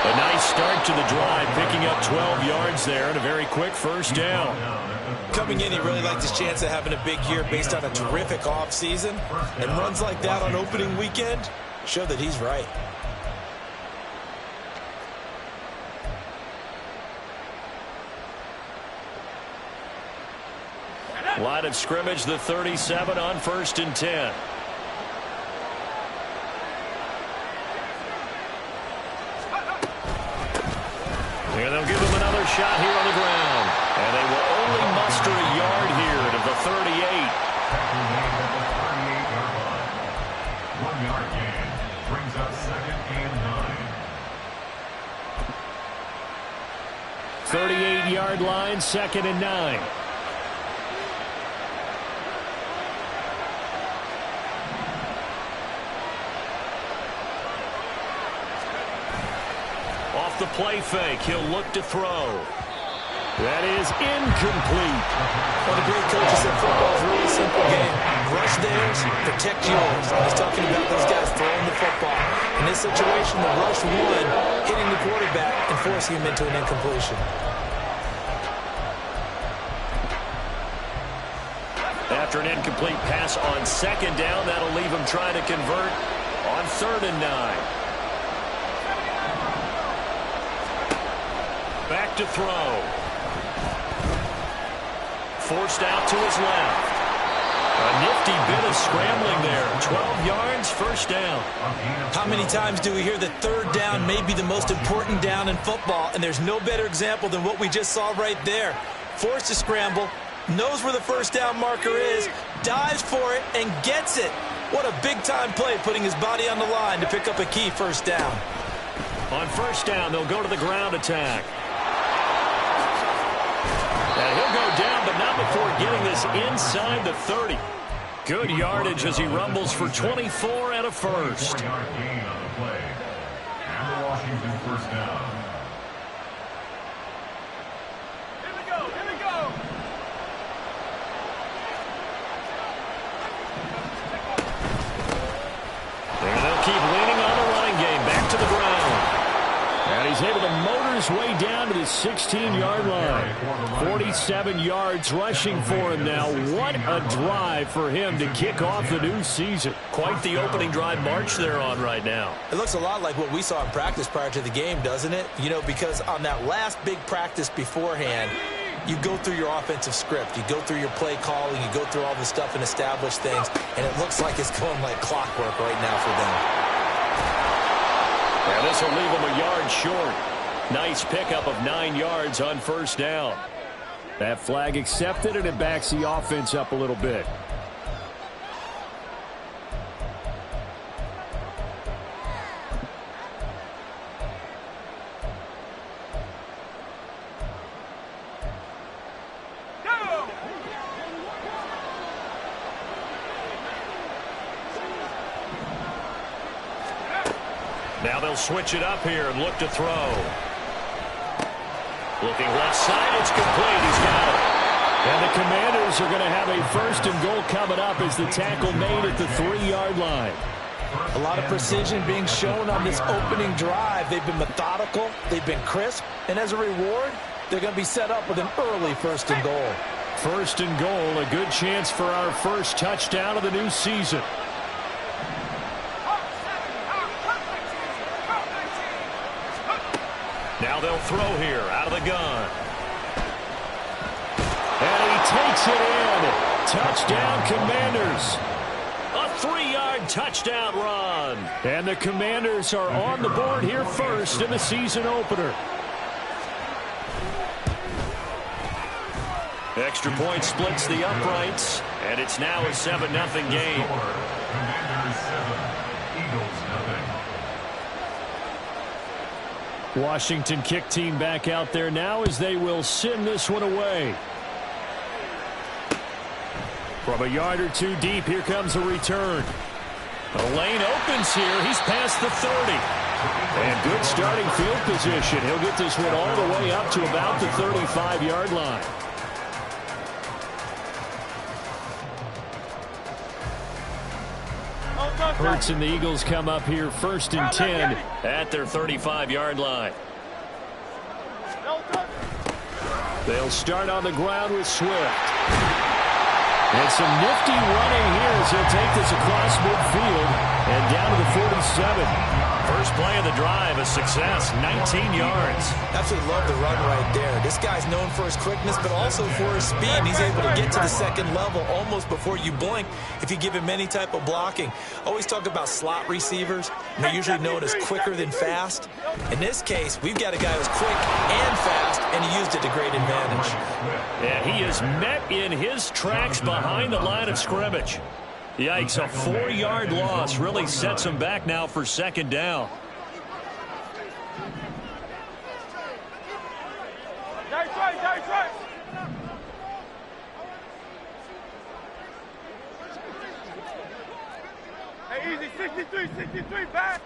A nice start to the drive, picking up 12 yards there and a very quick first down. Coming in, he really liked his chance of having a big year based on a terrific offseason. And runs like that on opening weekend show that he's right. Line of scrimmage, the 37 on 1st and 10. And they'll give him another shot here on the ground. And they will only muster a yard here to the 38. 1-yard gain brings up 2nd and 9. 38-yard line, 2nd and 9. Off the play fake, he'll look to throw. That is incomplete. One of the great coaches said football is a really simple game. Rush theirs, protect yours. And he's talking about those guys throwing the football. In this situation, the rush won, hitting the quarterback and forcing him into an incompletion. After an incomplete pass on 2nd down, that'll leave him trying to convert on 3rd and 9. Back to throw. Forced out to his left. A nifty bit of scrambling there. 12 yards, first down. How many times do we hear that 3rd down may be the most important down in football? And there's no better example than what we just saw right there. Forced to scramble, knows where the 1st down marker is, dives for it, and gets it. What a big-time play, putting his body on the line to pick up a key 1st down. On 1st down, they'll go to the ground attack. And he'll go down, but not before getting this inside the 30. Good yardage as he rumbles for 24 and a first. 4-yard gain on the play. And the Washington 1st down. Here we go, here we go. And they'll keep leaning on the running game. Back to the ground. And he's able to motor his way down to the 16-yard line. 47 yards rushing for him now. What a drive for him to kick off the new season. Quite the opening drive march they're on right now. It looks a lot like what we saw in practice prior to the game, doesn't it? You know, because on that last big practice beforehand, you go through your offensive script. You go through your play calling. You go through all the stuff and establish things. And it looks like it's going like clockwork right now for them. And this will leave him a yard short. Nice pickup of 9 yards on 1st down. That flag accepted, and it backs the offense up a little bit. Now they'll switch it up here and look to throw. Looking left side, it's complete. He's got it. And the Commanders are going to have a 1st and goal coming up as the tackle made at the 3-yard line. A lot of precision being shown on this opening drive. They've been methodical. They've been crisp. And as a reward, they're going to be set up with an early 1st and goal. 1st and goal, a good chance for our first touchdown of the new season. Now they'll throw here out of the gun. And he takes it in. Touchdown, Commanders. A 3-yard touchdown run. And the Commanders are on the board here first in the season opener. Extra point splits the uprights, and it's now a 7-0 game. Commanders 7, Eagles 0. Washington kick team back out there now as they will send this one away. From a yard or two deep, here comes a return. The lane opens here. He's past the 30. And good starting field position. He'll get this one all the way up to about the 35-yard line. Oh, no. Hurts and the Eagles come up here 1st and 10 at their 35-yard line. They'll start on the ground with Swift. And some nifty running here as he'll take this across midfield and down to the 47. First play of the drive, a success, 19 yards. Absolutely love the run right there. This guy's known for his quickness, but also for his speed. He's able to get to the second level almost before you blink if you give him any type of blocking. Always talk about slot receivers, and they're usually known as quicker than fast. In this case, we've got a guy who's quick and fast, and he used it to great advantage. Yeah, he is met in his tracks behind the line of scrimmage. Yikes, a 4-yard loss really sets him back now for 2nd down. Hey, easy, 63, back.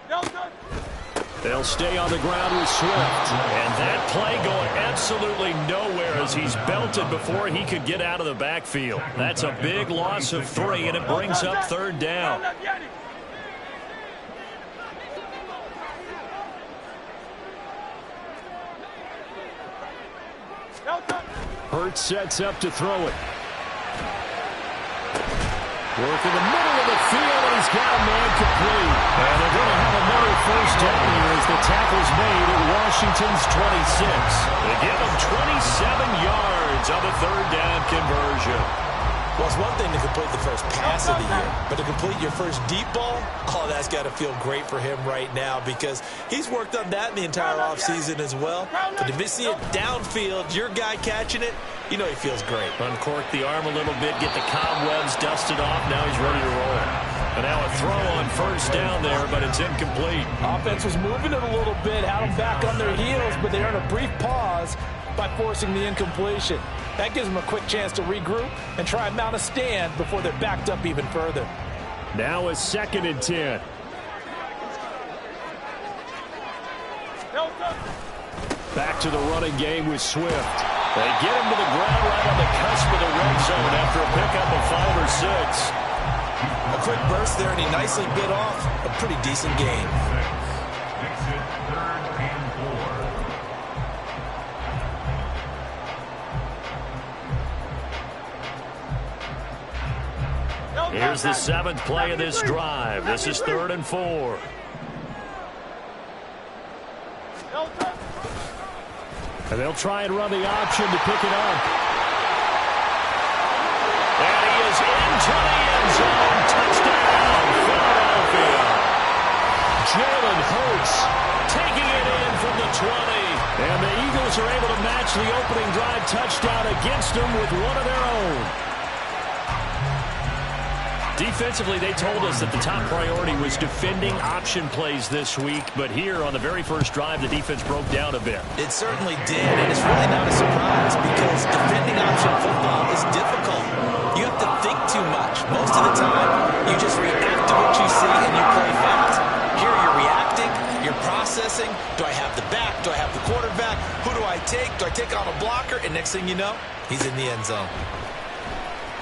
They'll stay on the ground with Swift. And that play going absolutely nowhere as he's belted before he could get out of the backfield. That's a big loss of 3, and it brings up 3rd down. Hurts sets up to throw it. Work in the middle of the field, and he's got a man complete. And they're going to have another 1st down here as the tackle's made at Washington's 26. They give him 27 yards on the 3rd down conversion. Well, it's one thing to complete the first pass of the year, but to complete your first deep ball, oh, that's got to feel great for him right now because he's worked on that in the entire offseason as well. But if you see it downfield, your guy catching it, you know he feels great. Uncork the arm a little bit, get the cobwebs dusted off. Now he's ready to roll. And now a throw on 1st down there, but it's incomplete. Offense was moving it a little bit, had them back on their heels, but they earned a brief pause by forcing the incompletion. That gives them a quick chance to regroup and try and mount a stand before they're backed up even further. Now a 2nd and 10. Back to the running game with Swift. They get him to the ground right on the cusp of the red zone after a pickup of 5 or 6. A quick burst there, and he nicely bit off a pretty decent gain. Here's the 7th play of this drive. This is 3rd and 4. And they'll try and run the option to pick it up. And he is into the end zone. Touchdown, Philadelphia. Jalen Hurts taking it in from the 20. And the Eagles are able to match the opening drive touchdown against them with one of their own. Defensively, they told us that the top priority was defending option plays this week, but here on the very first drive, the defense broke down a bit. It certainly did, and it's really not a surprise because defending option football is difficult. You have to think too much. Most of the time, you just react to what you see and you play fast. Here you're reacting, you're processing. Do I have the back? Do I have the quarterback? Who do I take? Do I take on a blocker? And next thing you know, he's in the end zone.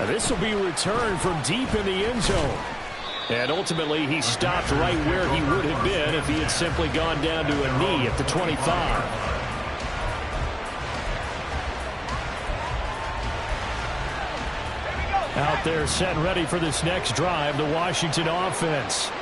This will be returned from deep in the end zone. And ultimately, he stopped right where he would have been if he had simply gone down to a knee at the 25. Out there set ready for this next drive, the Washington offense.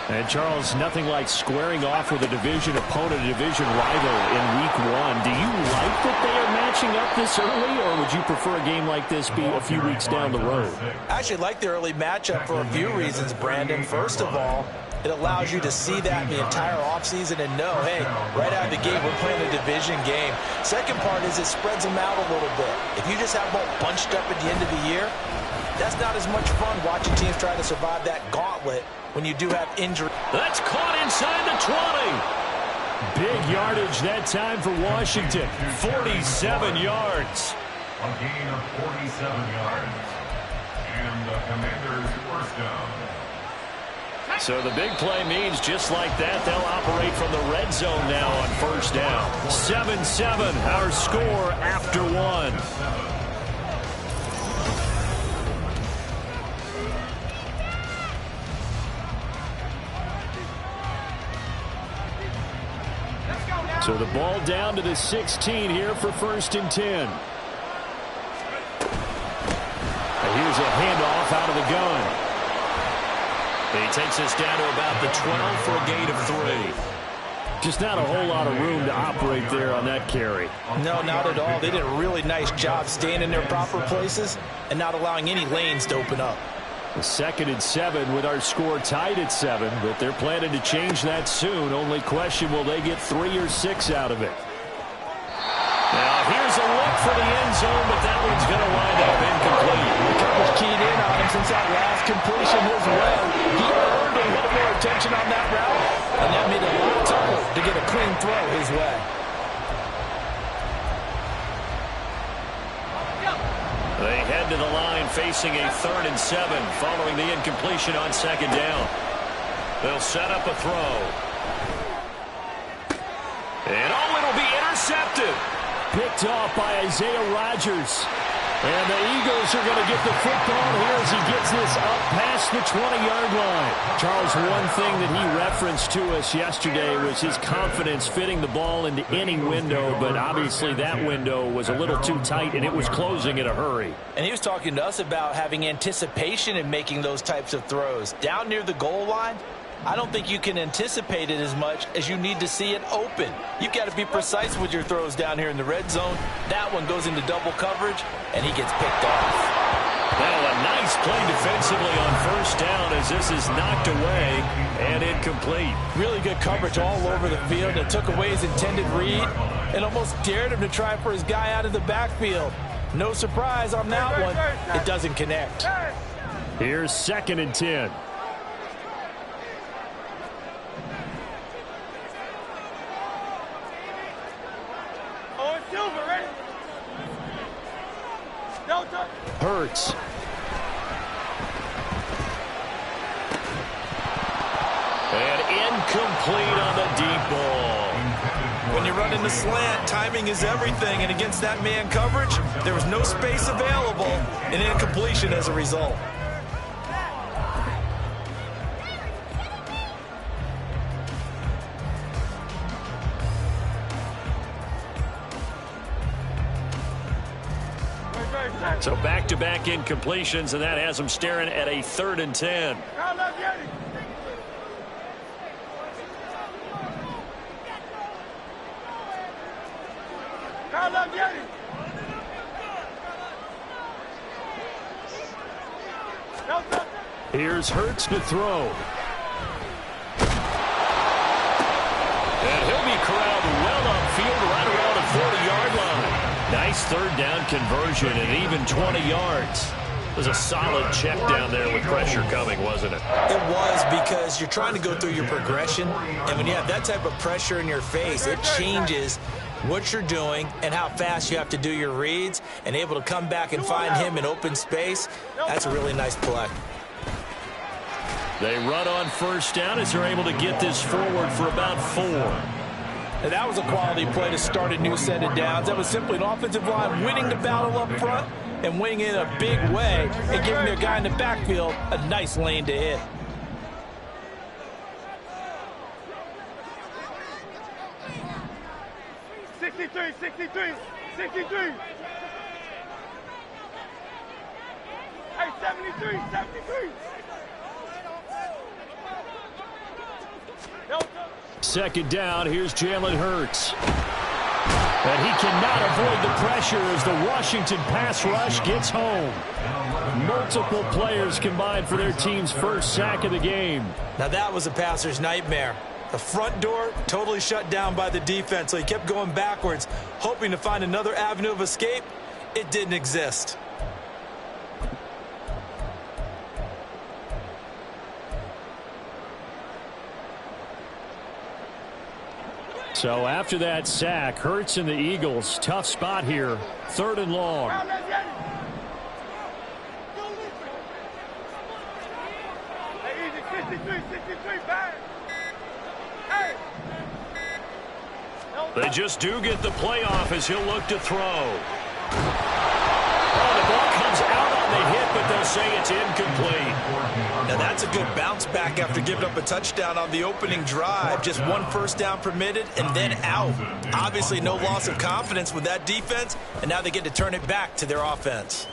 And Charles, nothing like squaring off with a division opponent, a division rival in week 1. Do you like that they are matching up this early, or would you prefer a game like this be a few weeks down the road? I actually like the early matchup for a few reasons, Brandon. First of all, it allows you to see that in the entire offseason and know, hey, right out of the gate, we're playing a division game. Second part is it spreads them out a little bit. If you just have them all bunched up at the end of the year, that's not as much fun watching teams try to survive that gauntlet when you do have injury. That's caught inside the 20. Big yardage that time for Washington. 47 yards. A gain of 47 yards. And the Commanders' first down. So the big play means just like that, they'll operate from the red zone now on 1st down. 7-7, our score after 1. So the ball down to the 16 here for 1st and 10. Here's a handoff out of the gun. He takes us down to about the 12 for a gain of 3. Just not a whole lot of room to operate there on that carry. No, not at all. They did a really nice job staying in their proper places and not allowing any lanes to open up. The 2nd and 7 with our score tied at 7, but they're planning to change that soon. Only question, will they get 3 or 6 out of it? Now here's a look for the end zone, but that one's going to wind up incomplete. The coverage keyed in on him since that last completion his way. He earned a little more attention on that route, and that made it a lot tougher to get a clean throw his way. They head to the line facing a 3rd and 7 following the incompletion on 2nd down. They'll set up a throw. And it'll be intercepted. Picked off by Isaiah Rodgers. And the Eagles are going to get the football here as he gets this up past the 20-yard line. Charles, one thing that he referenced to us yesterday was his confidence fitting the ball into any window, but obviously that window was a little too tight and it was closing in a hurry. And he was talking to us about having anticipation in making those types of throws. Down near the goal line, I don't think you can anticipate it as much as you need to see it open. You've got to be precise with your throws down here in the red zone. That one goes into double coverage, and he gets picked off. Now a nice play defensively on 1st down as this is knocked away and incomplete. Really good coverage all over the field. It took away his intended read and almost dared him to try for his guy out of the backfield. No surprise on that one. It doesn't connect. Here's 2nd and 10. Hurts. And incomplete on the deep ball. When you're running the slant, timing is everything, and against that man coverage, there was no space available, and incompletion as a result. So back-to-back incompletions, and that has them staring at a 3rd and 10. Here's Hurts to throw. And he'll be corralled well upfield right around the 40-yard line. Nice 3rd down conversion and even 20 yards. It was a solid check down there with pressure coming, wasn't it? It was, because you're trying to go through your progression, and when you have that type of pressure in your face, it changes what you're doing and how fast you have to do your reads, and able to come back and find him in open space. That's a really nice play. They run on 1st down as they're able to get this forward for about 4. And that was a quality play to start a new set of downs. That was simply an offensive line winning the battle up front and winning it in a big way and giving their guy in the backfield a nice lane to hit. Hey, 73. 2nd down, here's Jalen Hurts. And he cannot avoid the pressure as the Washington pass rush gets home. Multiple players combined for their team's 1st sack of the game. Now that was a passer's nightmare. The front door totally shut down by the defense, so he kept going backwards, hoping to find another avenue of escape. It didn't exist. So after that sack, Hurts and the Eagles, tough spot here, 3rd and long. They just do get the playoff as he'll look to throw. Oh, the ball comes out on the hit, but but they'll say it's incomplete. Now that's a good bounce back after giving up a touchdown on the opening drive. Just one first down permitted and then out. Obviously no loss of confidence with that defense, and now they get to turn it back to their offense.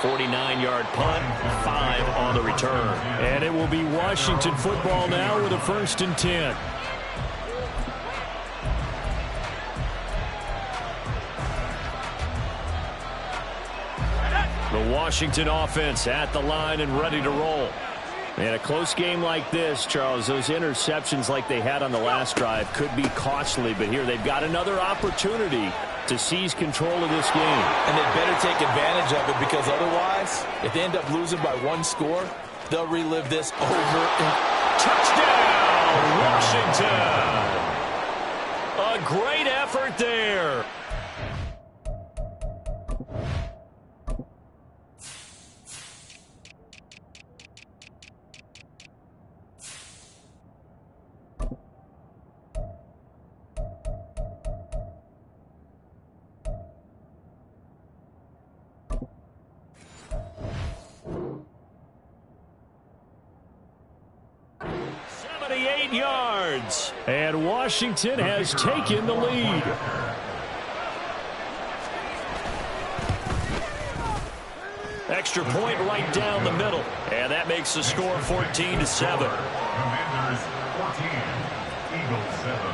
.49-yard punt, 5 on the return. And it will be Washington football now with a 1st and 10. The Washington offense at the line and ready to roll. In a close game like this, Charles, those interceptions like they had on the last drive could be costly, but here they've got another opportunity to seize control of this game. And they better take advantage of it, because otherwise, if they end up losing by 1 score, they'll relive this over and... Touchdown, Washington! A great effort there. Yards, and Washington has taken the lead. Extra point right down the middle, and that makes the score 14-7. Commanders 14, Eagles 7.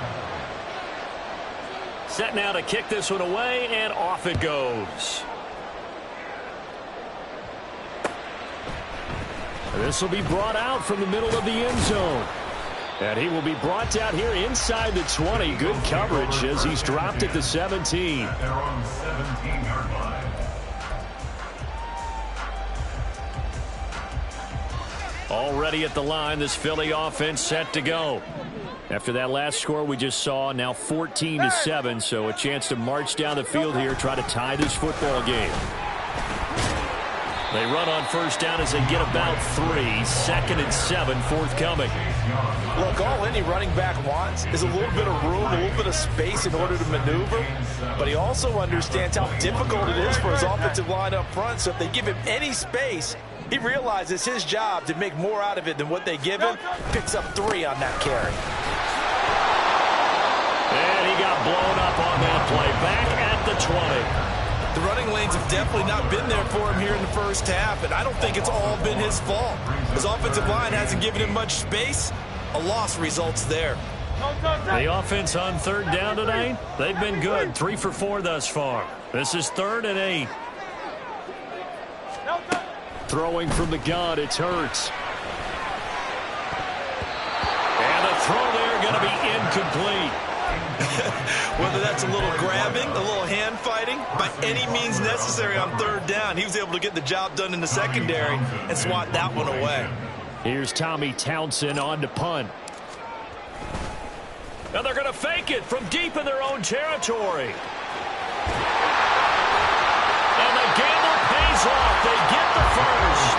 Set now to kick this one away, and off it goes. This will be brought out from the middle of the end zone. And he will be brought out here inside the 20. Good coverage as he's dropped at the 17. They're on the 17-yard line. Already at the line, this Philly offense set to go. After that last score we just saw, now 14-7, so a chance to march down the field here, try to tie this football game. They run on first down as they get about 3. 2nd and 7 forthcoming. Look, all any running back wants is a little bit of room, a little bit of space in order to maneuver. But he also understands how difficult it is for his offensive line up front. So if they give him any space, he realizes his job to make more out of it than what they give him. Picks up 3 on that carry. And he got blown up on that play. Back at the 20. The running lanes have definitely not been there for him here in the first half, and I don't think it's all been his fault. His offensive line hasn't given him much space. A loss results there. The offense on 3rd down tonight, they've been good. 3 for 4 thus far. This is 3rd and 8. Throwing from the gun, it's Hurts. And the throw there going to be incomplete. Whether that's a little grabbing, a little hand fighting, by any means necessary on 3rd down, he was able to get the job done in the secondary and swat that one away. Here's Tommy Townsend on to punt. And they're going to fake it from deep in their own territory. And the gamble pays off. They get the first.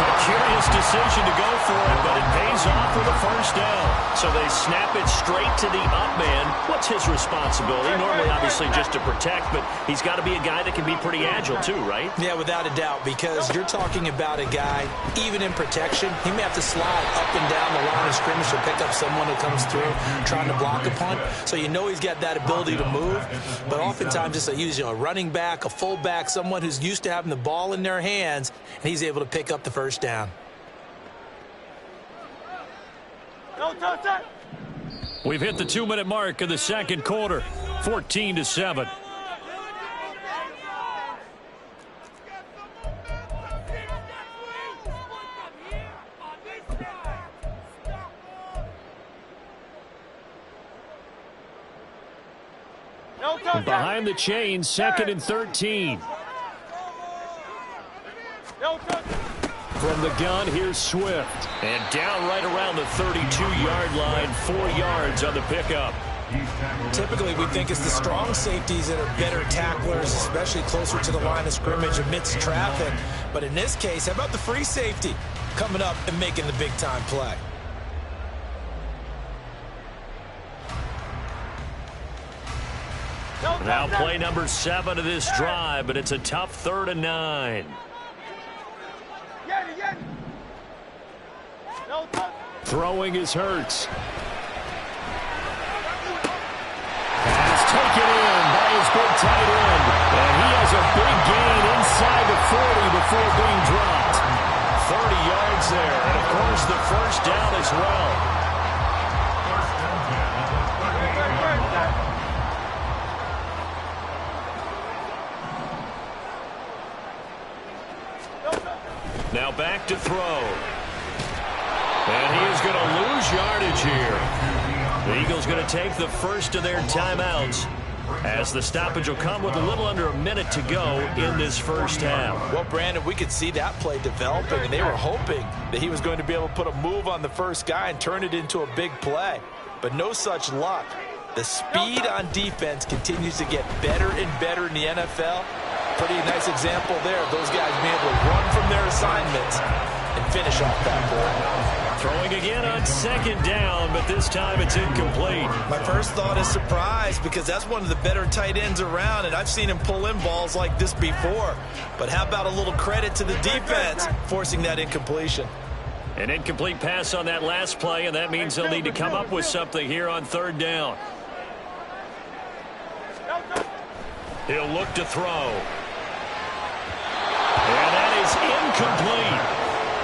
A curious decision to go for it, but it pays off with a first down. So they snap it straight to the up man. What's his responsibility? Normally, obviously, just to protect, but he's got to be a guy that can be pretty agile too, right? Yeah, without a doubt, because you're talking about a guy, even in protection, he may have to slide up and down the line of scrimmage to pick up someone who comes through trying to block a punt. So you know he's got that ability to move, but oftentimes it's usually a running back, a fullback, someone who's used to having the ball in their hands, and he's able to pick up the first down. We've hit the 2-minute mark of the second quarter, 14-7. Behind the chains, 2nd and 13. From the gun, here's Swift. And down right around the 32-yard line, 4 yards on the pickup. Typically, we think it's the strong safeties that are better tacklers, especially closer to the line of scrimmage amidst traffic. But in this case, how about the free safety coming up and making the big-time play? Now play number 7 of this drive, but it's a tough 3rd and 9. Throwing is Hurts. Pass taken in by his big tight end. And he has a big gain inside the 40 before being dropped. 30 yards there, and of course the first down as well. Now back to throw. And he is going to lose yardage here. The Eagles going to take the first of their timeouts, as the stoppage will come with a little under a minute to go in this first half. Well, Brandon, we could see that play developing, and they were hoping that he was going to be able to put a move on the first guy and turn it into a big play. But no such luck. The speed on defense continues to get better and better in the NFL. Pretty nice example there of those guys being able to run from their assignments and finish off that ball. Throwing again on 2nd down, but this time it's incomplete. My first thought is surprise, because that's one of the better tight ends around, and I've seen him pull in balls like this before. But how about a little credit to the defense forcing that incompletion? An incomplete pass on that last play, and that means they'll need to come up with something here on 3rd down. He'll look to throw. And that is incomplete.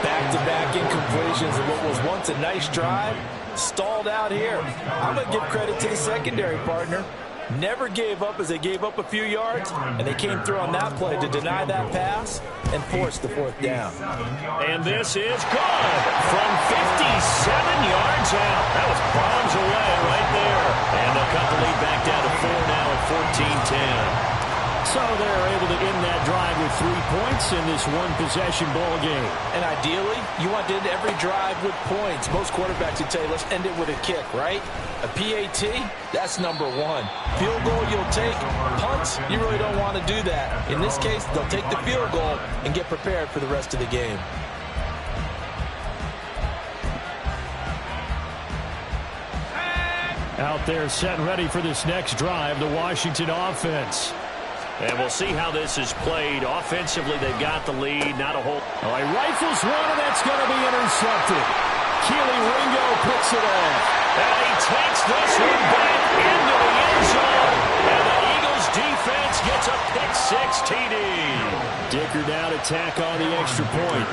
Back-to-back incompletions of what was once a nice drive, stalled out here. I'm going to give credit to the secondary partner. Never gave up as they gave up a few yards, and they came through on that play to deny that pass and force the 4th down. And this is good from 57 yards out. That was bombs away right there. And they'll cut the lead back down to 4 now at 14-10. So they're able to end that drive with 3 points in this one-possession ball game. And ideally, you want to end every drive with points. Most quarterbacks would tell you, let's end it with a kick, right? A PAT, that's number 1. Field goal you'll take. Punts, you really don't want to do that. In this case, they'll take the field goal and get prepared for the rest of the game. Out there set and ready for this next drive, the Washington offense. And we'll see how this is played. Offensively, they've got the lead, not a whole. Oh, he rifles one, and that's going to be intercepted. Keely Ringo picks it off. And he takes this one back into the end zone. And the Eagles defense gets a pick-6 TD. Dicker down to tack on the extra point.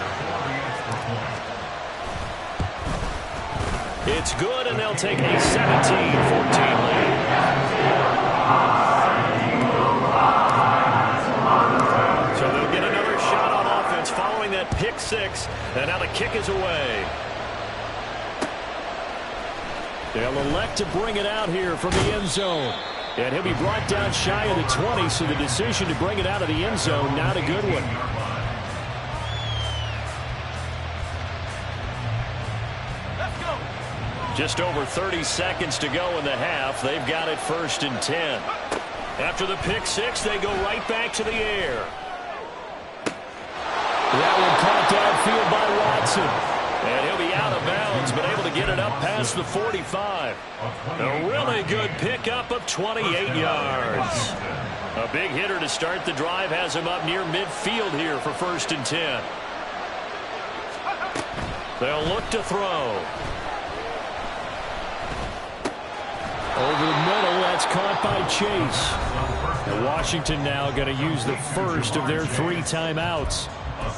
It's good, and they'll take a 17-14 lead. So they'll get another shot on offense following that pick-6, and now the kick is away. They'll elect to bring it out here from the end zone. And he'll be brought down shy of the 20, so the decision to bring it out of the end zone, not a good one. Just over 30 seconds to go in the half. They've got it 1st and 10. After the pick-6, they go right back to the air. That one caught downfield by Watson. And he'll be out of bounds, but able to get it up past the 45. A really good pickup of 28 yards. A big hitter to start the drive has him up near midfield here for 1st and 10. They'll look to throw. Over the middle, that's caught by Chase. And Washington now going to use the first of their 3 timeouts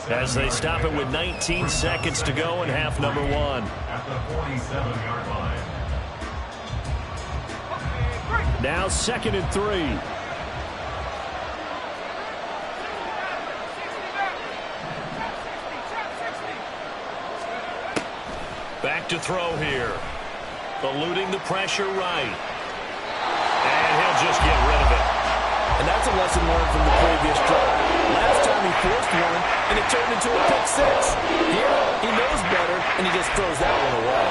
as they stop it with 19 seconds to go in half number 1. At the 47-yard line. Now 2nd and 3. Back to throw here. Eluding the pressure right. And he'll just get rid of it. And that's a lesson learned from the previous drive. Last time he forced one, and it turned into a pick-6. Here, he knows better, and he just throws that one away.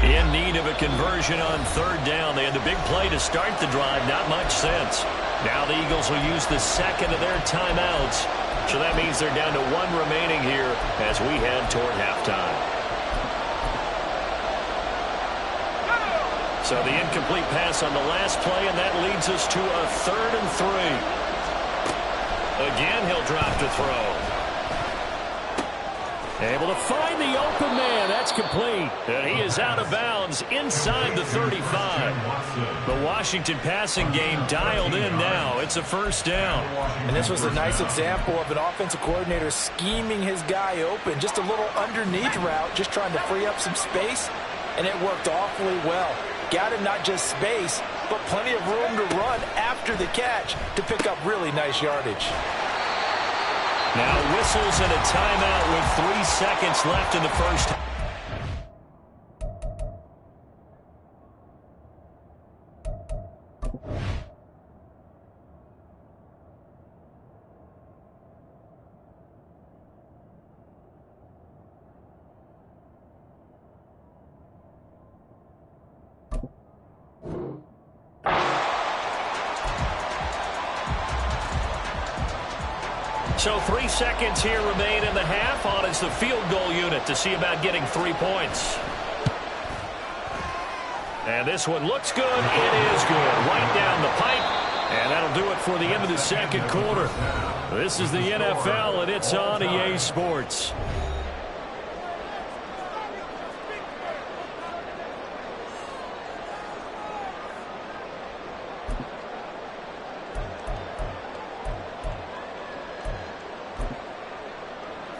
In need of a conversion on 3rd down. They had the big play to start the drive. Not much sense. Now the Eagles will use the second of their timeouts. So that means they're down to 1 remaining here as we head toward halftime. So the incomplete pass on the last play, and that leads us to a 3rd and 3. Again, he'll drop to throw. Able to find the open man. That's complete. And he is out of bounds inside the 35. The Washington passing game dialed in now. It's a 1st down. And this was a nice example of an offensive coordinator scheming his guy open. Just a little underneath route, just trying to free up some space, and it worked awfully well. Got him not just space, but plenty of room to run after the catch to pick up really nice yardage. Now whistles and a timeout with 3 seconds left in the first. So 3 seconds here remain in the half. On is the field goal unit to see about getting 3 points. And this one looks good. It is good. Right down the pipe. And that'll do it for the end of the second quarter. This is the NFL, and it's on EA Sports.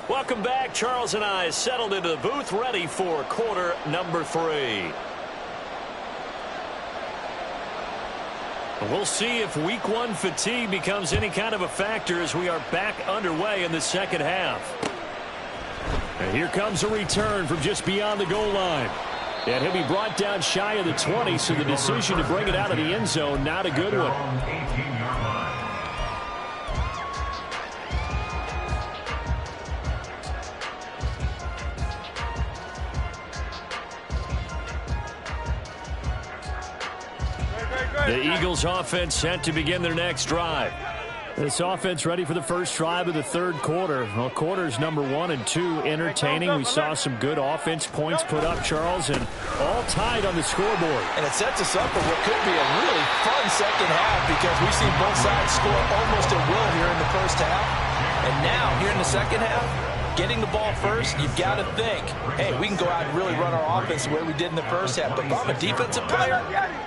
Welcome back. Charles and I settled into the booth, ready for quarter number 3. We'll see if week 1 fatigue becomes any kind of a factor as we are back underway in the second half. And here comes a return from just beyond the goal line. And he'll be brought down shy of the 20, so the decision to bring it out of the end zone, not a good one. The Eagles offense set to begin their next drive. This offense ready for the first drive of the 3rd quarter. Well, quarters number 1 and 2 entertaining. We saw some good offense points put up, Charles, and all tied on the scoreboard. And it sets us up for what could be a really fun second half because we've seen both sides score almost at will here in the first half. And now, here in the second half, getting the ball first, you've got to think, hey, we can go out and really run our offense the way we did in the first half. But if I'm a defensive player,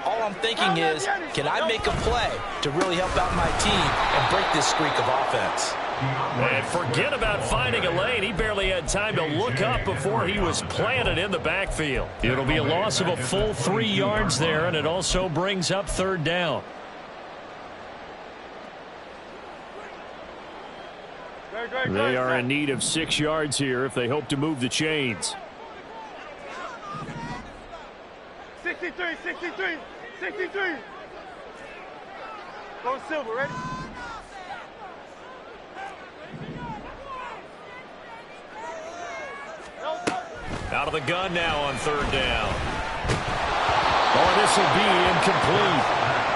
all I'm thinking is, can I make a play to really help out my team and break this streak of offense? And forget about finding a lane. He barely had time to look up before he was planted in the backfield. It'll be a loss of a full 3 yards there, and it also brings up 3rd down. They are in need of 6 yards here if they hope to move the chains. 63, 63, 63. Go Silver, ready? Out of the gun now on 3rd down. Oh, this will be incomplete.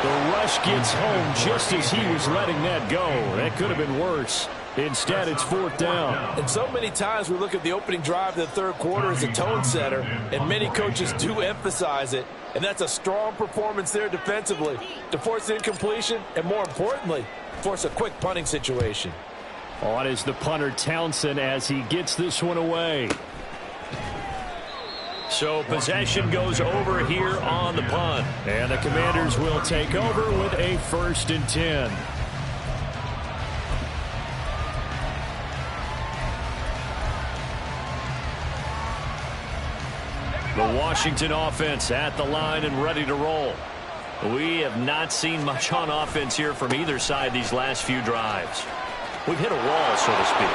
The rush gets home just as he was letting that go. That could have been worse. Instead, it's 4th down. And so many times we look at the opening drive of the 3rd quarter as a tone setter, and many coaches do emphasize it. And that's a strong performance there defensively to force incompletion and, more importantly, force a quick punting situation. On is the punter Townsend as he gets this one away. So possession goes over here on the punt. And the Commanders will take over with a 1st and 10. The Washington offense at the line and ready to roll. We have not seen much on offense here from either side these last few drives. We've hit a wall, so to speak.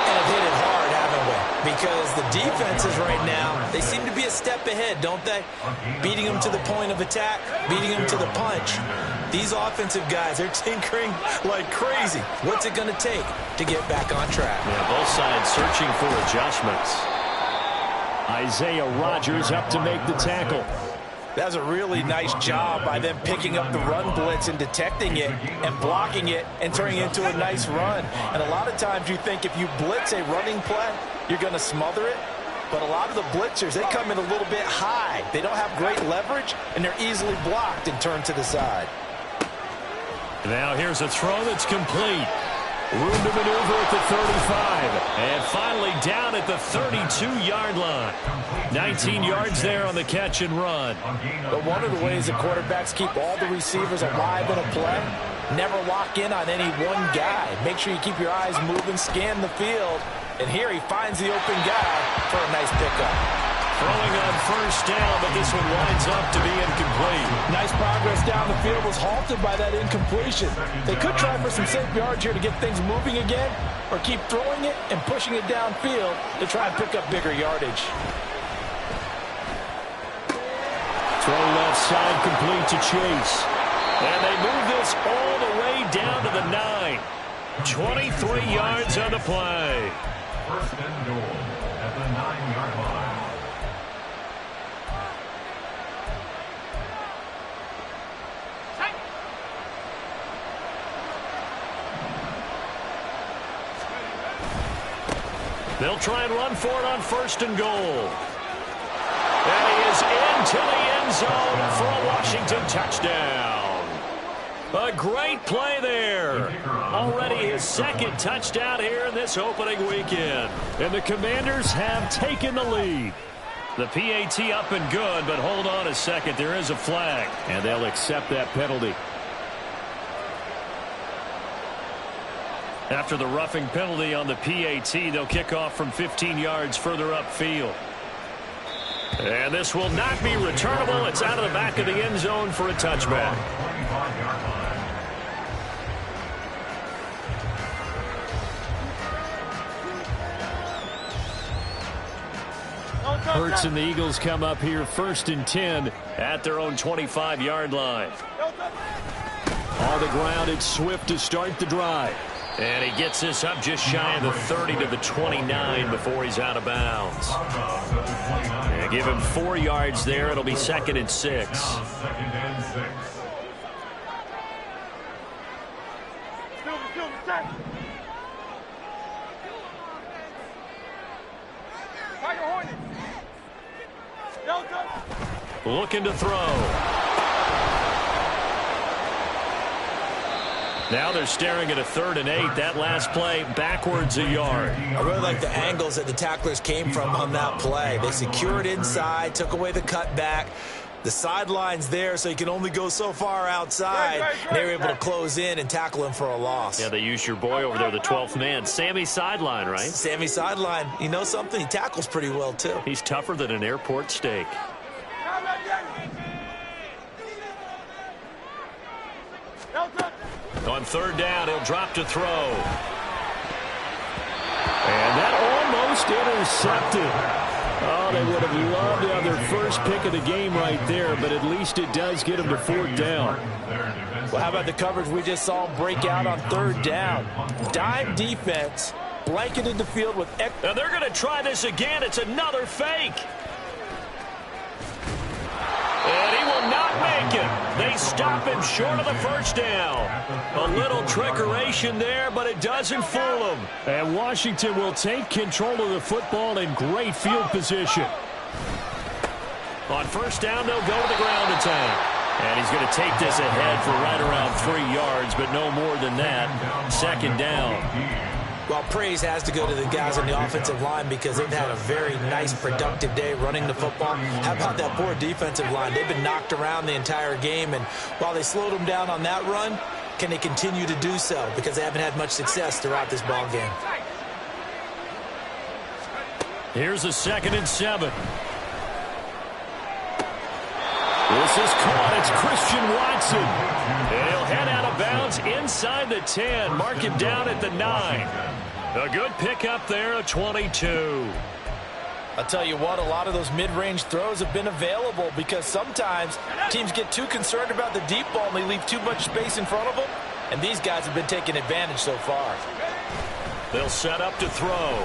And have hit it hard, haven't we? Because the defenses right now, they seem to be a step ahead, don't they? Beating them to the point of attack, beating them to the punch. These offensive guys, they're tinkering like crazy. What's it going to take to get back on track? Yeah, both sides searching for adjustments. Isaiah Rodgers up to make the tackle. That's a really nice job by them picking up the run blitz and detecting it and blocking it and turning it into a nice run. And a lot of times you think if you blitz a running play, you're going to smother it. But a lot of the blitzers, they come in a little bit high. They don't have great leverage, and they're easily blocked and turned to the side. Now here's a throw that's complete. Room to maneuver at the 35. And finally down at the 32-yard line. 19 yards there on the catch and run. But one of the ways that quarterbacks keep all the receivers alive in a play, never lock in on any one guy. Make sure you keep your eyes moving, scan the field. And here he finds the open guy for a nice pickup. Throwing on first down, but this one winds up to be incomplete. Nice progress down the field was halted by that incompletion. They could try for some safe yards here to get things moving again, or keep throwing it and pushing it downfield to try and pick up bigger yardage. Throw left side complete to Chase. And they move this all the way down to the 9. 23 yards on the play. First and goal at the 9-yard line. They'll try and run for it on first and goal. And he is into the end zone for a Washington touchdown. A great play there. Already his second touchdown here in this opening weekend. And the Commanders have taken the lead. The PAT up and good, but hold on a second. There is a flag, and they'll accept that penalty. After the roughing penalty on the PAT, they'll kick off from 15 yards further upfield. And this will not be returnable. It's out of the back of the end zone for a touchback. Hurts and the Eagles come up here first and 10 at their own 25-yard line. On the ground, it's Swift to start the drive. And he gets this up just shy of the 30 to the 29 before he's out of bounds. And give him 4 yards there. It'll be 2nd and 6. Looking to throw. Now they're staring at a 3rd and 8. That last play backwards a yard. I really like the angles that the tacklers came from on that play. They secured inside, took away the cutback. The sideline's there, so you can only go so far outside. They were able to close in and tackle him for a loss. Yeah, they used your boy over there, the 12th man. Sammy Sideline, right? Sammy Sideline. You know something? He tackles pretty well, too. He's tougher than an airport steak. On 3rd down, he'll drop to throw. And that almost intercepted. Oh, they would have loved to have their first pick of the game right there, but at least it does get them to 4th down. Well, how about the coverage we just saw break out on 3rd down? Dime defense, blanketed the field with... And they're going to try this again. It's another fake. And he will not make it. They stop him short of the first down. A little trickeration there, but it doesn't fool him. And Washington will take control of the football in great field position. On first down, they'll go to the ground attack. And he's going to take this ahead for right around 3 yards, but no more than that. 2nd down. Well, praise has to go to the guys on the offensive line because they've had a very nice, productive day running the football. How about that poor defensive line? They've been knocked around the entire game, and while they slowed them down on that run, can they continue to do so? Because they haven't had much success throughout this ball game. Here's a 2nd and 7. This is caught. It's Christian Watson. And he'll head out of bounds inside the 10. Mark him down at the 9. A good pickup there, a 22. I'll tell you what, a lot of those mid-range throws have been available because sometimes teams get too concerned about the deep ball and they leave too much space in front of them. And these guys have been taking advantage so far. They'll set up to throw.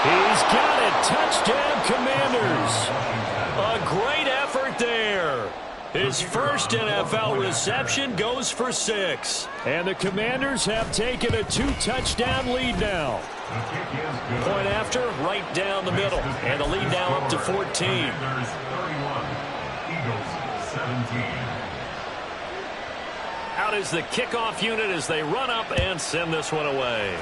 He's got it. Touchdown, Commanders. A great effort there. His first NFL reception goes for 6. And the Commanders have taken a 2-touchdown lead now. Point after, right down the middle. And the lead now up to 14. 31, Eagles 17. Out is the kickoff unit as they run up and send this one away.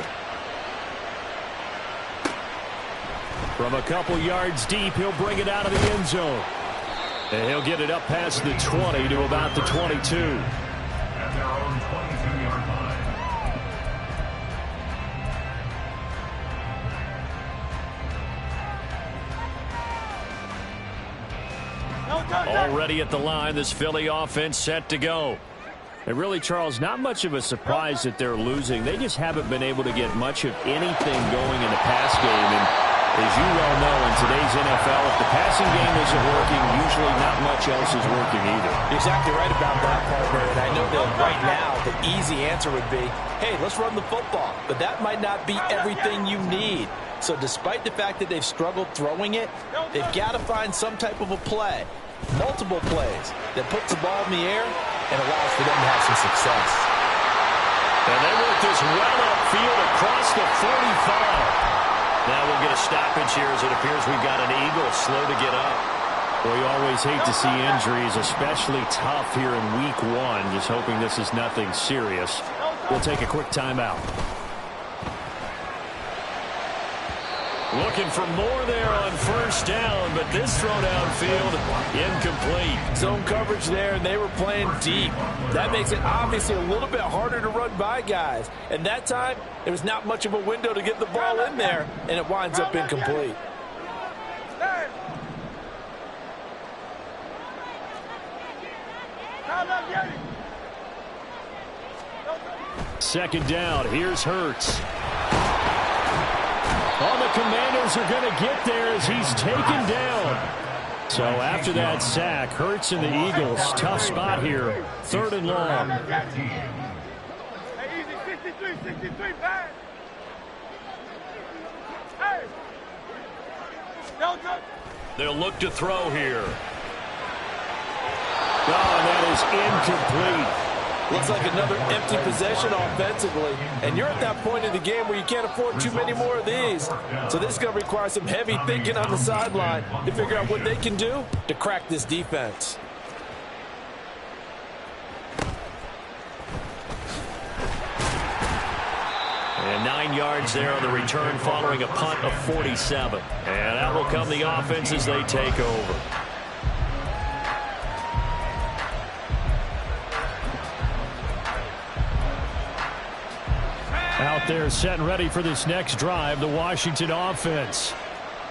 From a couple yards deep, he'll bring it out of the end zone. And he'll get it up past the 20 to about the 22. At their own 22-yard line. Already at the line, this Philly offense set to go. And really, Charles, not much of a surprise that they're losing. They just haven't been able to get much of anything going in the pass game. And as you well know, in today's NFL, if the passing game isn't working, usually not much else is working either. You're exactly right about that, partner. And I know that right now the easy answer would be, hey, let's run the football. But that might not be everything you need. So despite the fact that they've struggled throwing it, they've got to find some type of a play, multiple plays, that puts the ball in the air and allows for them to have some success. And they work this well upfield across the 45. Now we'll get a stoppage here as it appears we've got an Eagle slow to get up. Well, you always hate to see injuries, especially tough here in week 1. Just hoping this is nothing serious. We'll take a quick timeout. Looking for more there on first down, but this throw downfield incomplete. Zone coverage there, and they were playing deep. That makes it obviously a little bit harder to run by guys. And that time, there was not much of a window to get the ball in there, and it winds up incomplete. Second down, here's Hurts. Oh, the Commanders are going to get there as he's taken down. So after that sack, Hurts and the Eagles, tough spot here. 3rd and long. Hey, easy, 63, back. Hey. They'll look to throw here. Oh, and that is incomplete. Looks like another empty possession offensively. And you're at that point in the game where you can't afford too many more of these. So this is going to require some heavy thinking on the sideline to figure out what they can do to crack this defense. And 9 yards there on the return following a punt of 47. And that will come the offense as they take over. Out there set and ready for this next drive, the Washington offense.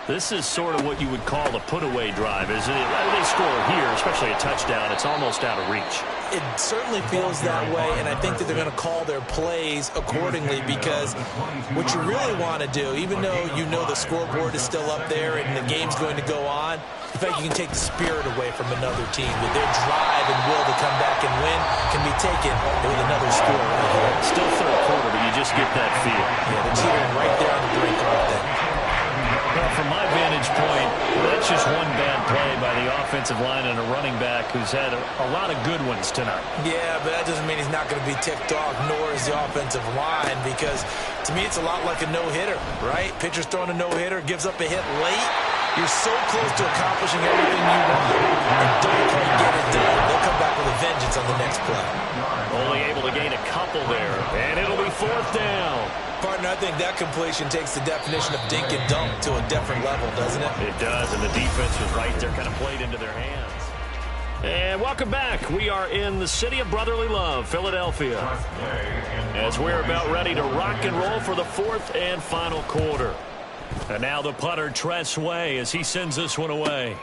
This is sort of what you would call a put-away drive, isn't it? They score here, especially a touchdown. It's almost out of reach. It certainly feels that way, and I think that they're going to call their plays accordingly because what you really want to do, even though you know the scoreboard is still up there and the game's going to go on, the fact you can take the spirit away from another team, with their drive and will to come back and win can be taken with another score right here. Still third quarter, but you just get that feel. Yeah, they're cheering right there on the brink, aren't they? Well, from my vantage point, that's just one bad play by the offensive line and a running back who's had a lot of good ones tonight. Yeah, but that doesn't mean he's not going to be ticked off, nor is the offensive line, because to me it's a lot like a no-hitter, right? Pitcher's throwing a no-hitter, gives up a hit late. You're so close to accomplishing everything you want, and don't quite get it done. They'll come back with a vengeance on the next play. Only able to gain a couple there, and it'll be 4th down. Partner, I think that completion takes the definition of dink and dunk to a different level, doesn't it? It does, and the defense was right there, kind of played into their hands. And welcome back. We are in the city of brotherly love, Philadelphia, as we're about ready to rock and roll for the 4th and final quarter. And now the punter, Str8, as he sends this one away.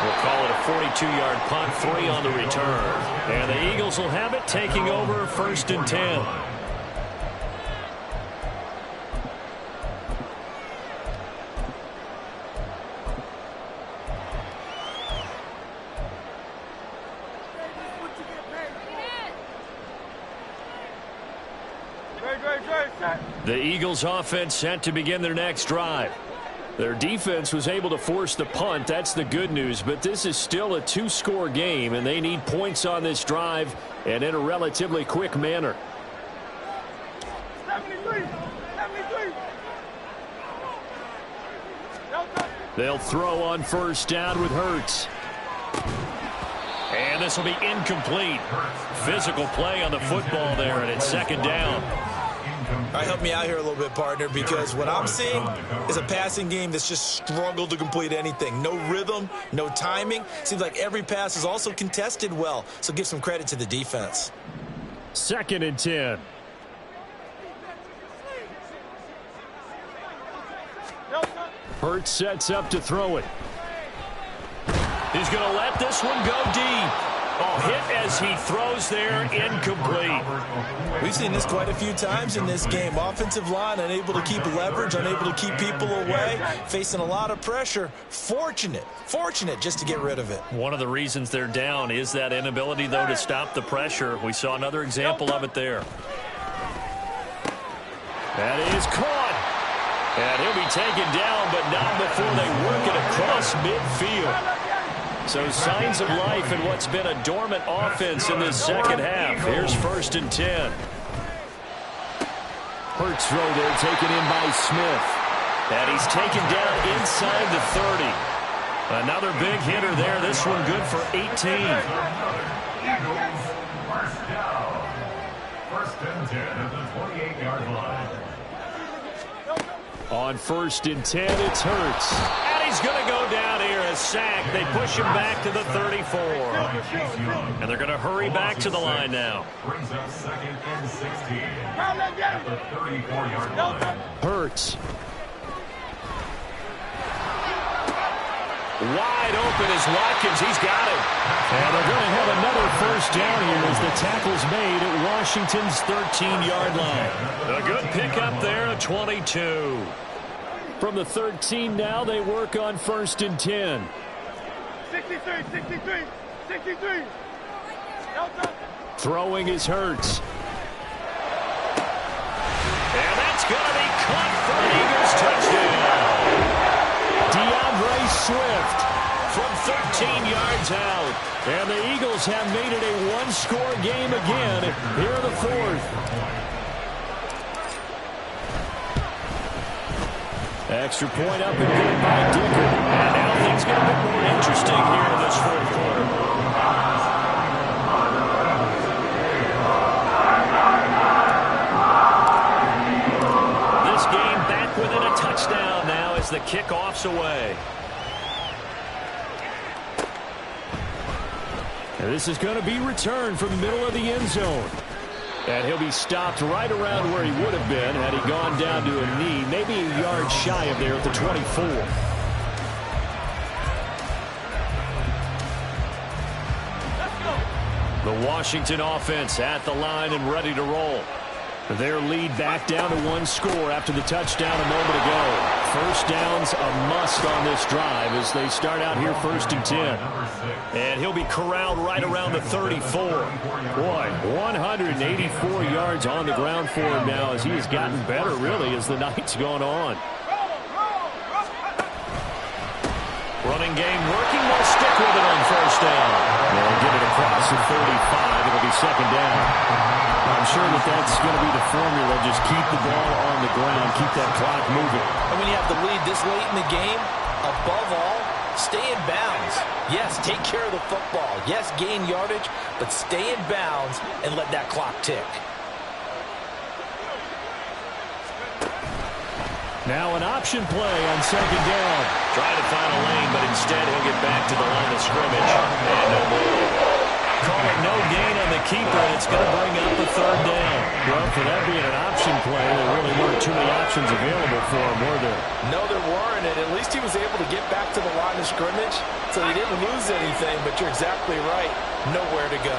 We'll call it a 42-yard punt, 3 on the return. And the Eagles will have it, taking over 1st and 10. The Eagles offense set to begin their next drive. Their defense was able to force the punt. That's the good news. But this is still a two-score game, and they need points on this drive and in a relatively quick manner. 73. They'll throw on first down with Hurts. And this will be incomplete. Physical play on the football there, and it's second down. All right, help me out here a little bit, partner, because what I'm seeing is a passing game that's just struggled to complete anything. No rhythm, no timing. Seems like every pass is also contested well, so give some credit to the defense. 2nd and 10. Hurts sets up to throw it. He's going to let this one go deep. Oh, hit as he throws there, incomplete. We've seen this quite a few times in this game. Offensive line unable to keep leverage, unable to keep people away, facing a lot of pressure. Fortunate just to get rid of it. One of the reasons they're down is that inability, though, to stop the pressure. We saw another example of it there. That is caught. And he'll be taken down, but not before they work it across midfield. So signs of life in what's been a dormant offense in this second half. Here's 1st and 10. Hurts throw there taken in by Smith. And he's taken down inside the 30. Another big hitter there. This one good for 18. Eagles, first down. 1st and 10 at the 28-yard line. On 1st and 10, it's Hurts. And he's going to go down here, a sack. They push him back to the 34. And they're going to hurry back to the line now. Brings up 2nd and 16 at the 34-yard line. Hurts. Wide open is Watkins. He's got it. And they're going to have another first down here as the tackle's made at Washington's 13-yard line. A good pickup there at 22. From the 13 now, they work on 1st and 10. 63. Throwing is Hurts. And that's going to be caught for an Eagles touchdown. Swift from 13 yards out. And the Eagles have made it a one-score game again here in the 4th. Extra point up and good by Dicker. And now things get a bit more interesting here in this 4th quarter. This game back within a touchdown now as the kickoff's away. And this is going to be returned from the middle of the end zone. And he'll be stopped right around where he would have been had he gone down to a knee, maybe a yard shy of there at the 24. The Washington offense at the line and ready to roll. Their lead back down to 1 score after the touchdown a moment ago. First down's a must on this drive as they start out here 1st and 10. And he'll be corralled right around the 34. Boy, 184 yards on the ground for him now as he has gotten better, really, as the night's gone on. Running game working. They'll stick with it on 1st down. They'll get it across the 35. It'll be 2nd down. I'm sure that's going to be the formula. Just keep the ball on the ground. Keep that clock moving. And when you have the lead this late in the game, above all, stay in bounds. Yes, take care of the football. Yes, gain yardage, but stay in bounds and let that clock tick. Now an option play on 2nd down. Trying to find a lane, but instead he'll get back to the line of scrimmage. And no more. Call it no gain on the keeper, and it's going to bring up the 3rd down. Well, for that being an option play, there really weren't too many options available for him, were there? No, there weren't, and at least he was able to get back to the line of scrimmage, so he didn't lose anything, but you're exactly right. Nowhere to go.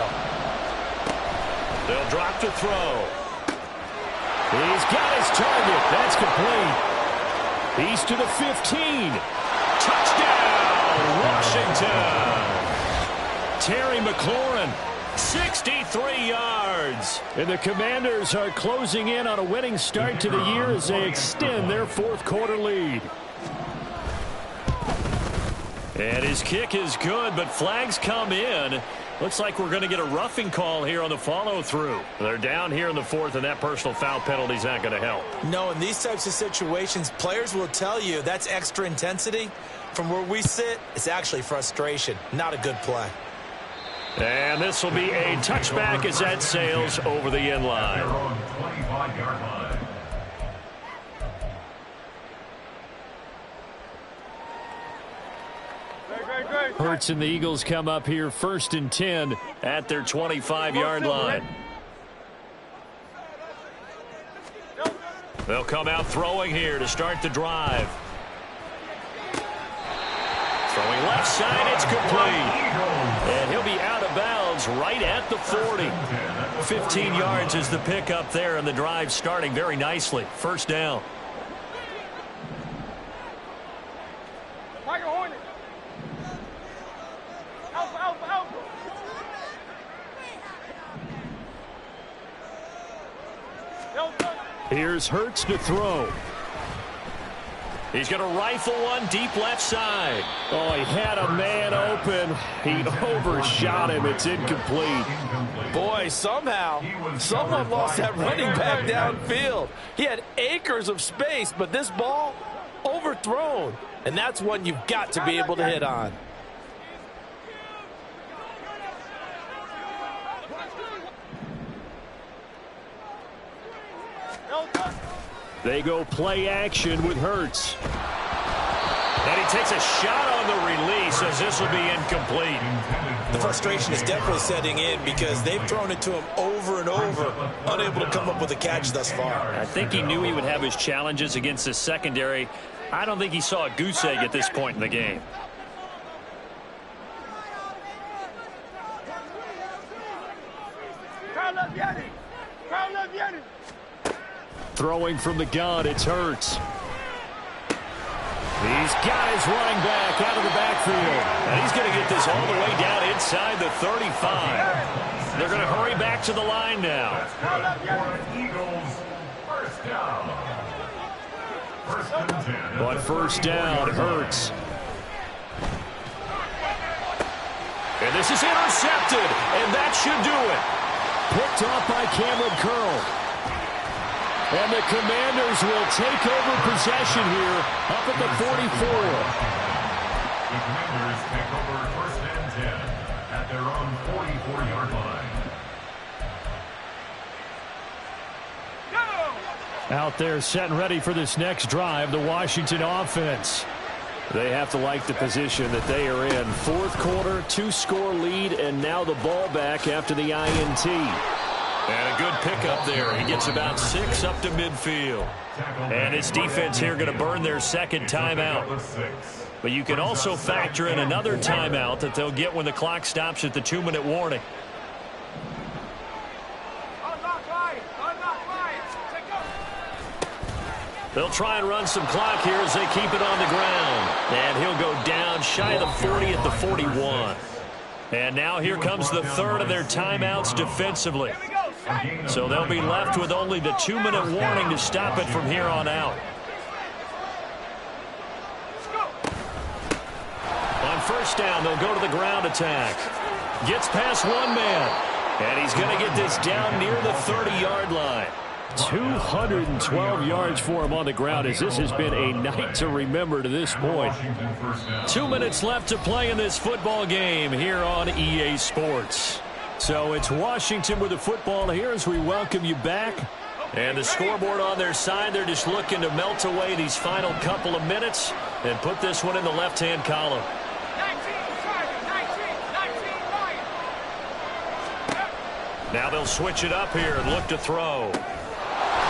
They'll drop to throw. He's got his target. That's complete. He's to the 15. Touchdown, Washington. Terry McLaurin, 63 yards. And the Commanders are closing in on a winning start to the year as they extend their 4th quarter lead. And his kick is good, but flags come in. Looks like we're going to get a roughing call here on the follow-through. They're down here in the fourth, and that personal foul penalty is not going to help. No, in these types of situations, players will tell you that's extra intensity. From where we sit, it's actually frustration. Not a good play. And this will be a touchback as that sails over the end line. They're on the 25-yard line. Hurts and the Eagles come up here 1st and 10 at their 25-yard line. They'll come out throwing here to start the drive. Throwing left side, it's complete. And he'll be out of bounds right at the 40. 15 yards is the pickup there, and the drive starting very nicely. First down. Here's Hurts to throw. He's going to rifle one deep left side. Oh, he had a man open. He overshot him. It's incomplete. Boy, somehow, someone lost that running back downfield. He had acres of space, but this ball overthrown. And that's one you've got to be able to hit on. They go play action with Hurts. And he takes a shot on the release as this will be incomplete. The frustration is definitely setting in because they've thrown it to him over and over, unable to come up with a catch thus far. I think he knew he would have his challenges against the secondary. I don't think he saw a goose egg at this point in the game. Throwing from the gun, it's Hurts. He's got his running back out of the backfield. And he's going to get this all the way down inside the 35. They're going to hurry back to the line now. Eagles, first down. First and 10. But first down, Hurts. And this is intercepted, and that should do it. Picked off by Cameron Curl. And the Commanders will take over possession here up at the 44. The Commanders take over first and 10 at their own 44-yard line. Out there set and ready for this next drive, the Washington offense. They have to like the position that they are in. Fourth quarter, 2-score lead, and now the ball back after the INT. And a good pickup there. He gets about 6 up to midfield. And his defense here going to burn their second timeout. But you can also factor in another timeout that they'll get when the clock stops at the 2-minute warning. They'll try and run some clock here as they keep it on the ground. And he'll go down shy of the 40 at the 41. And now here comes the third of their timeouts defensively. So they'll be left with only the 2-minute warning to stop it from here on out. On first down, they'll go to the ground attack. Gets past one man. And he's going to get this down near the 30-yard line. 212 yards for him on the ground as this has been a night to remember to this point. 2 minutes left to play in this football game here on EA Sports. So it's Washington with the football here as we welcome you back. And the scoreboard on their side, they're just looking to melt away these final couple of minutes and put this one in the left-hand column. Now they'll switch it up here and look to throw.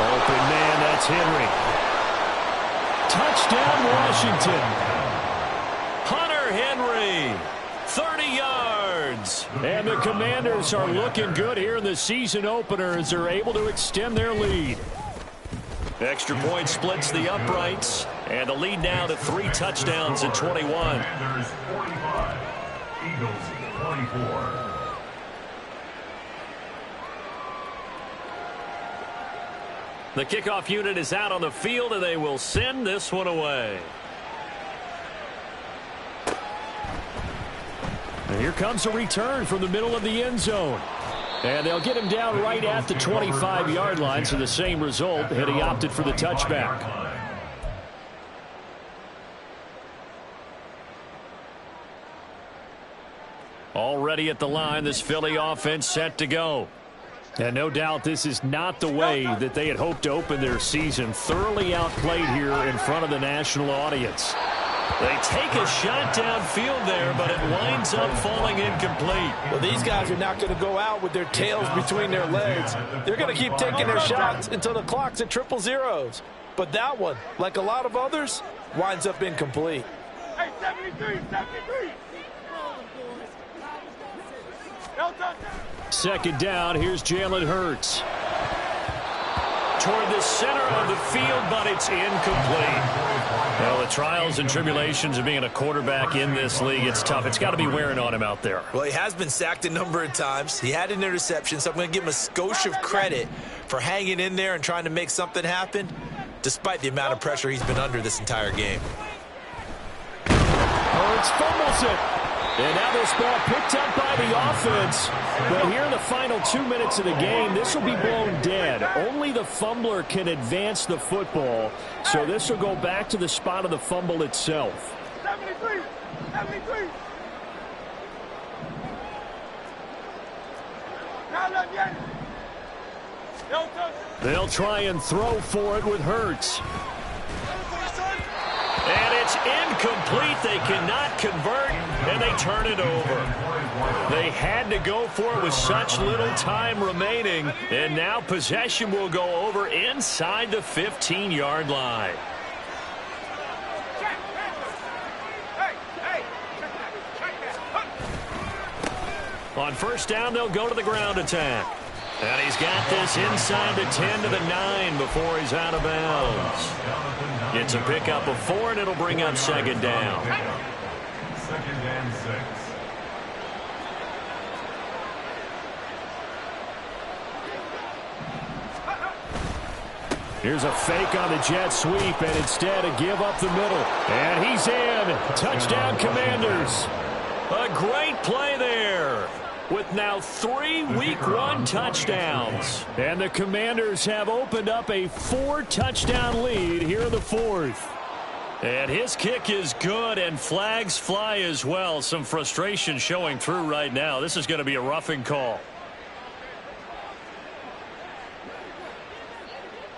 Open man, that's Henry. Touchdown, Washington. Hunter Henry, 30 yards. And the Commanders are looking good here in the season opener as they're able to extend their lead. Extra point splits the uprights. And the lead now to 3 touchdowns at 21. Commanders 45, Eagles 24. The kickoff unit is out on the field, and they will send this one away. And here comes a return from the middle of the end zone. And they'll get him down right at the 25-yard line, so the same result, and he opted for the touchback. Already at the line, this Philly offense set to go. And no doubt this is not the way that they had hoped to open their season. Thoroughly outplayed here in front of the national audience. They take a shot downfield there, but it winds up falling incomplete. Well, these guys are not going to go out with their tails between their legs. They're going to keep taking their shots until the clock's at 000. But that one, like a lot of others, winds up incomplete. Hey, 73, 73. Second down, here's Jalen Hurts. Toward the center of the field, but it's incomplete. Well, the trials and tribulations of being a quarterback in this league, it's tough. It's got to be wearing on him out there. Well, he has been sacked a number of times. He had an interception, so I'm going to give him a skosh of credit for hanging in there and trying to make something happen, despite the amount of pressure he's been under this entire game. Hurts fumbles it. And now this ball picked up by the offense. But here in the final 2 minutes of the game, this will be blown dead. Only the fumbler can advance the football. So this will go back to the spot of the fumble itself. 73, 73. They'll try and throw for it with Hurts. And it's incomplete. They cannot convert, and they turn it over. They had to go for it with such little time remaining, and now possession will go over inside the 15-yard line. On first down, they'll go to the ground attack. And he's got this inside the 10 to the 9 before he's out of bounds. It's a pickup of 4, and it'll bring up second down. Second and 6. Here's a fake on the jet sweep, and instead a give up the middle. And he's in. Touchdown, Commanders. A great play there, with now 3 Week 1 touchdowns. And the Commanders have opened up a 4-touchdown lead here in the 4th. And his kick is good, and flags fly as well. Some frustration showing through right now. This is going to be a roughing call.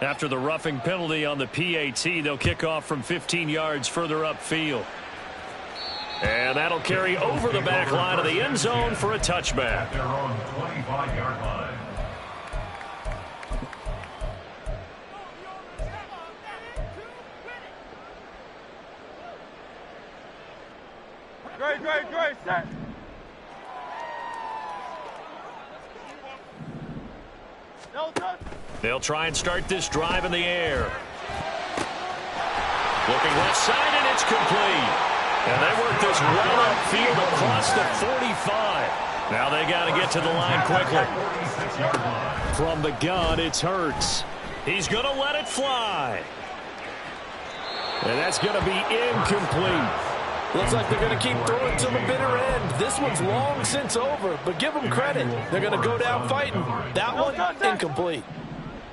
After the roughing penalty on the PAT, they'll kick off from 15 yards further upfield. And that'll carry over the back line of the end zone for a touchback. Their own 25-yard line. Great, set. They'll try and start this drive in the air. Looking left side, and it's complete. And they work this well upfield across the 45. Now they got to get to the line quickly. From the gun, it's Hurts. He's going to let it fly. And that's going to be incomplete. Looks like they're going to keep throwing to the bitter end. This one's long since over, but give them credit. They're going to go down fighting. That one, incomplete.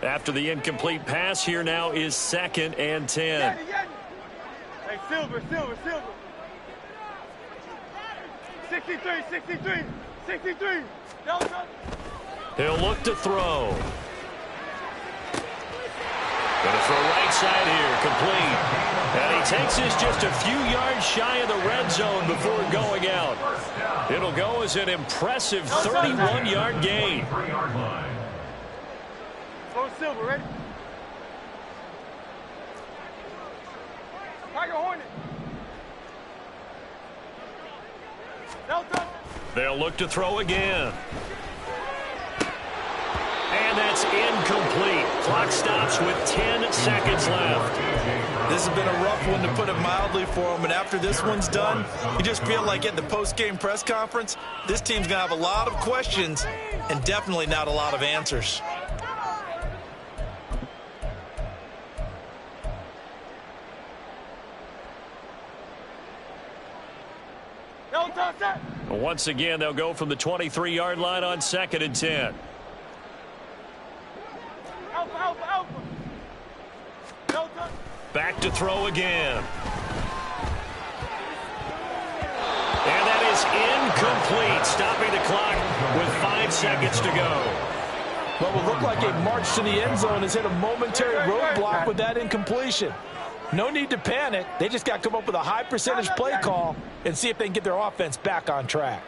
After the incomplete pass, here now is 2nd and 10. Hey, Silver. 63. He'll look to throw. Going to throw right side here, complete. And he takes this just a few yards shy of the red zone before going out. It'll go as an impressive 31-yard gain. Go Silver, ready? Tiger Hornet. Delta. They'll look to throw again. And that's incomplete. Clock stops with 10 seconds left. This has been a rough one, to put it mildly, for him. And after this one's done, you just feel like at the post-game press conference, this team's going to have a lot of questions and definitely not a lot of answers. Once again, they'll go from the 23-yard line on 2nd and 10. Back to throw again. And that is incomplete, stopping the clock with 5 seconds to go. What will look like a march to the end zone has hit a momentary roadblock with that incompletion. No need to panic. They just got to come up with a high percentage play call and see if they can get their offense back on track.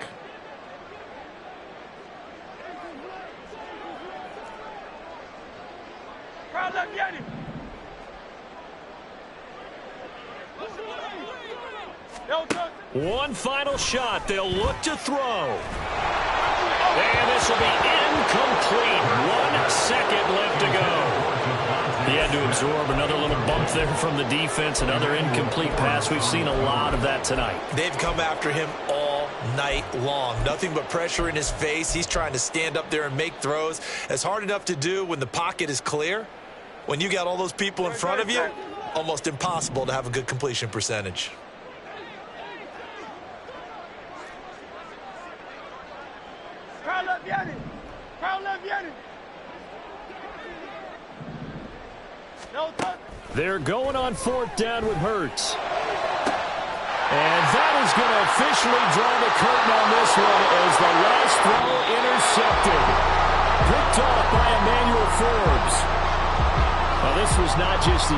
One final shot. They'll look to throw. And this will be incomplete. 1 second left to go. He had to absorb another little bump there from the defense. Another incomplete pass. We've seen a lot of that tonight. They've come after him all night long. Nothing but pressure in his face. He's trying to stand up there and make throws. It's hard enough to do when the pocket is clear. When you got all those people in front of you, almost impossible to have a good completion percentage. They're going on 4th down with Hurts. And that is going to officially draw the curtain on this one as the last throw intercepted. Picked off by Emmanuel Forbes. Well, this was not just the